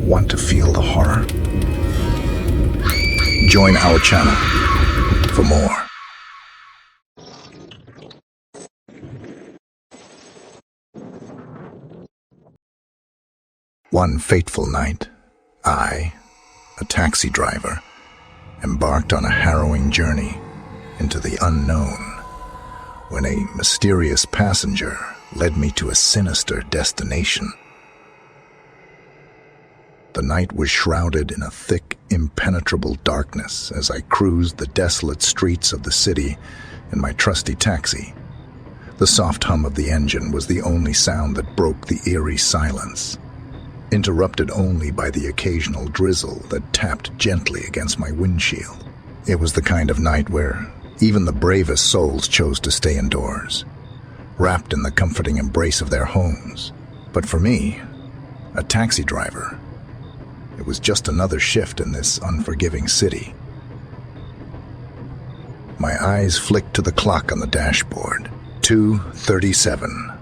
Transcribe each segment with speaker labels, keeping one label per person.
Speaker 1: Want to feel the horror? Join our channel for more. One fateful night, I, a taxi driver, embarked on a harrowing journey into the unknown when a mysterious passenger led me to a sinister destination. The night was shrouded in a thick, impenetrable darkness as I cruised the desolate streets of the city in my trusty taxi. The soft hum of the engine was the only sound that broke the eerie silence, interrupted only by the occasional drizzle that tapped gently against my windshield. It was the kind of night where even the bravest souls chose to stay indoors, wrapped in the comforting embrace of their homes. But for me, a taxi driver, it was just another shift in this unforgiving city. My eyes flicked to the clock on the dashboard. 2:37.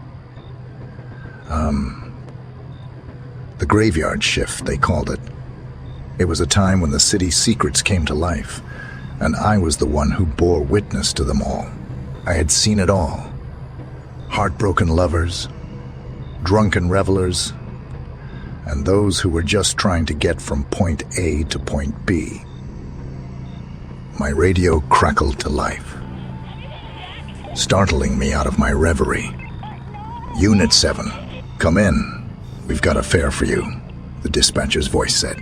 Speaker 1: The graveyard shift, they called it. It was a time when the city's secrets came to life, and I was the one who bore witness to them all. I had seen it all. Heartbroken lovers, drunken revelers, and those who were just trying to get from point A to point B. My radio crackled to life, startling me out of my reverie. "Unit 7, come in. We've got a fare for you," the dispatcher's voice said.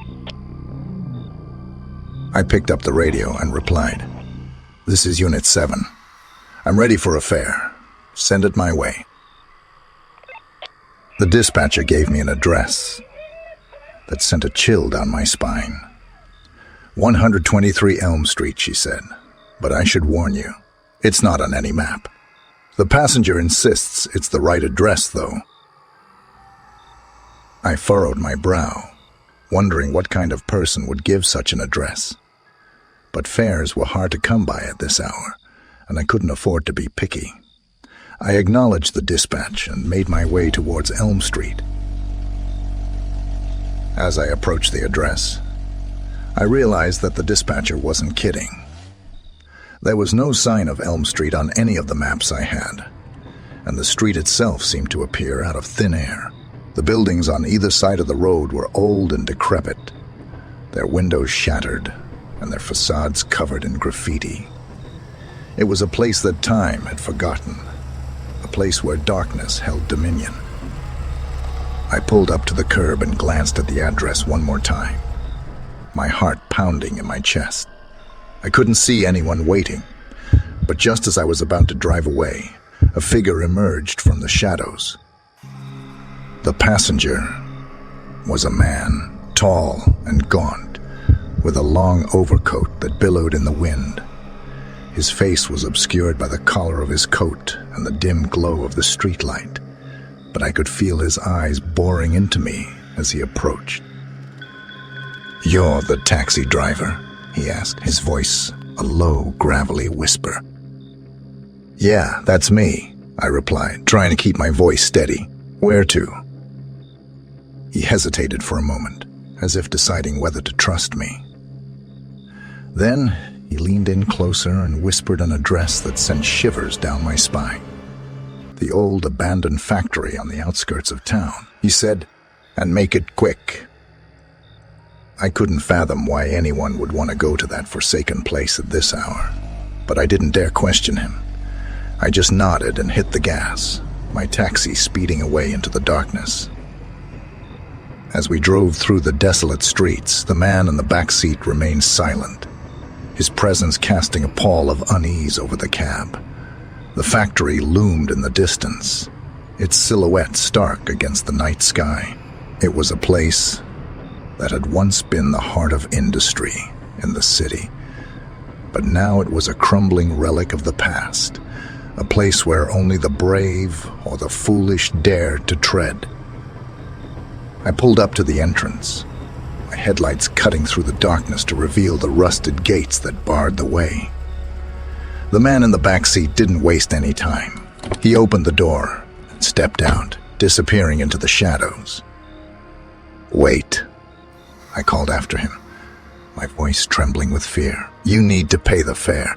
Speaker 1: I picked up the radio and replied, "This is Unit 7. I'm ready for a fare. Send it my way." The dispatcher gave me an address that sent a chill down my spine. 123 Elm Street, she said, "but I should warn you, it's not on any map. The passenger insists it's the right address, though." I furrowed my brow, wondering what kind of person would give such an address. But fares were hard to come by at this hour, and I couldn't afford to be picky. I acknowledged the dispatch and made my way towards Elm Street. As I approached the address, I realized that the dispatcher wasn't kidding. There was no sign of Elm Street on any of the maps I had, and the street itself seemed to appear out of thin air. The buildings on either side of the road were old and decrepit, their windows shattered and their facades covered in graffiti. It was a place that time had forgotten, a place where darkness held dominion. I pulled up to the curb and glanced at the address one more time, my heart pounding in my chest. I couldn't see anyone waiting, but just as I was about to drive away, a figure emerged from the shadows. The passenger was a man, tall and gaunt, with a long overcoat that billowed in the wind. His face was obscured by the collar of his coat and the dim glow of the streetlight, but I could feel his eyes boring into me as he approached. "You're the taxi driver?" he asked, his voice a low, gravelly whisper. "Yeah, that's me," I replied, trying to keep my voice steady. "Where to?" He hesitated for a moment, as if deciding whether to trust me. Then he leaned in closer and whispered an address that sent shivers down my spine. "The old abandoned factory on the outskirts of town," he said, "and make it quick." I couldn't fathom why anyone would want to go to that forsaken place at this hour, but I didn't dare question him. I just nodded and hit the gas, my taxi speeding away into the darkness. As we drove through the desolate streets, the man in the back seat remained silent, his presence casting a pall of unease over the cab. The factory loomed in the distance, its silhouette stark against the night sky. It was a place that had once been the heart of industry in the city, but now it was a crumbling relic of the past, a place where only the brave or the foolish dared to tread. I pulled up to the entrance, my headlights cutting through the darkness to reveal the rusted gates that barred the way. The man in the back seat didn't waste any time. He opened the door and stepped out, disappearing into the shadows. "Wait," I called after him, my voice trembling with fear. "You need to pay the fare."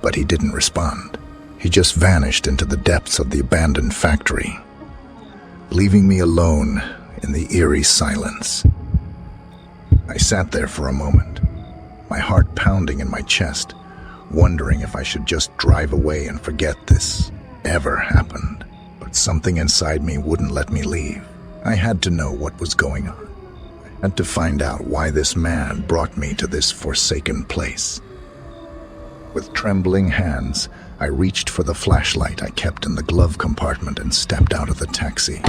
Speaker 1: But he didn't respond. He just vanished into the depths of the abandoned factory, leaving me alone in the eerie silence. I sat there for a moment, my heart pounding in my chest, wondering if I should just drive away and forget this ever happened. But something inside me wouldn't let me leave. I had to know what was going on. I had to find out why this man brought me to this forsaken place. With trembling hands, I reached for the flashlight I kept in the glove compartment and stepped out of the taxi.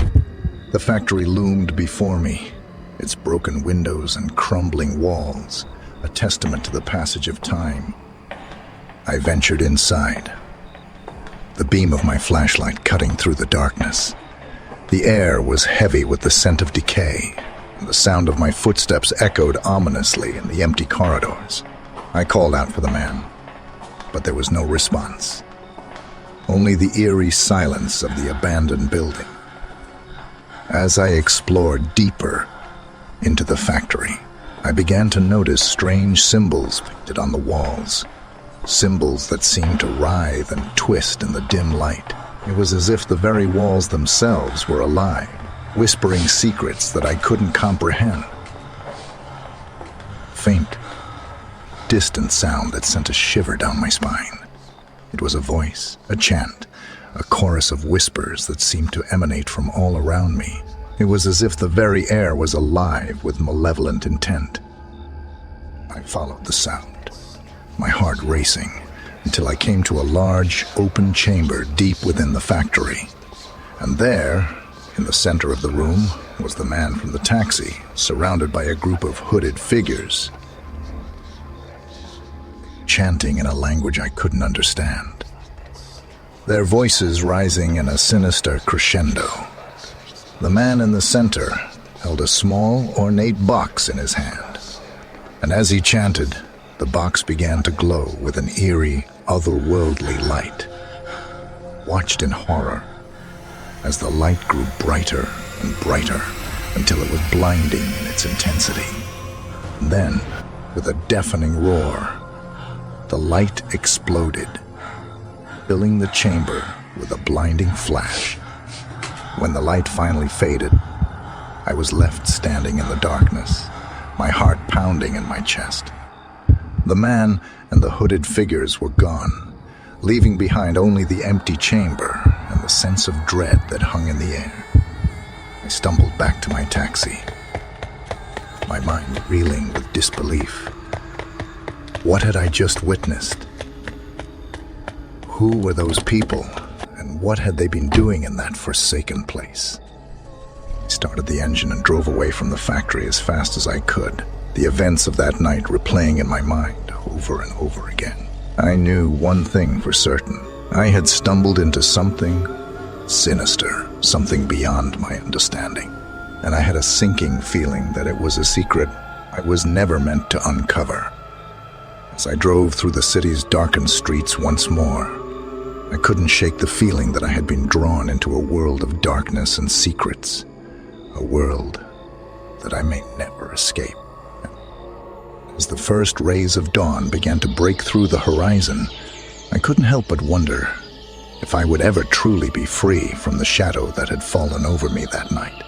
Speaker 1: The factory loomed before me, its broken windows and crumbling walls, a testament to the passage of time. I ventured inside, the beam of my flashlight cutting through the darkness. The air was heavy with the scent of decay, and the sound of my footsteps echoed ominously in the empty corridors. I called out for the man, but there was no response. Only the eerie silence of the abandoned building. As I explored deeper into the factory, I began to notice strange symbols painted on the walls. Symbols that seemed to writhe and twist in the dim light. It was as if the very walls themselves were alive, whispering secrets that I couldn't comprehend. Faint, distant sound that sent a shiver down my spine. It was a voice, a chant, a chorus of whispers that seemed to emanate from all around me. It was as if the very air was alive with malevolent intent. I followed the sound, my heart racing, until I came to a large, open chamber deep within the factory. And there, in the center of the room, was the man from the taxi, surrounded by a group of hooded figures, chanting in a language I couldn't understand, their voices rising in a sinister crescendo. The man in the center held a small, ornate box in his hand, and as he chanted, the box began to glow with an eerie, otherworldly light. Watched in horror as the light grew brighter and brighter until it was blinding in its intensity. And then, with a deafening roar, the light exploded, filling the chamber with a blinding flash. When the light finally faded, I was left standing in the darkness, my heart pounding in my chest. The man and the hooded figures were gone, leaving behind only the empty chamber and the sense of dread that hung in the air. I stumbled back to my taxi, my mind reeling with disbelief. What had I just witnessed? Who were those people, and what had they been doing in that forsaken place? I started the engine and drove away from the factory as fast as I could, the events of that night replaying in my mind over and over again. I knew one thing for certain. I had stumbled into something sinister, something beyond my understanding, and I had a sinking feeling that it was a secret I was never meant to uncover. As I drove through the city's darkened streets once more, I couldn't shake the feeling that I had been drawn into a world of darkness and secrets, a world that I may never escape. As the first rays of dawn began to break through the horizon, I couldn't help but wonder if I would ever truly be free from the shadow that had fallen over me that night.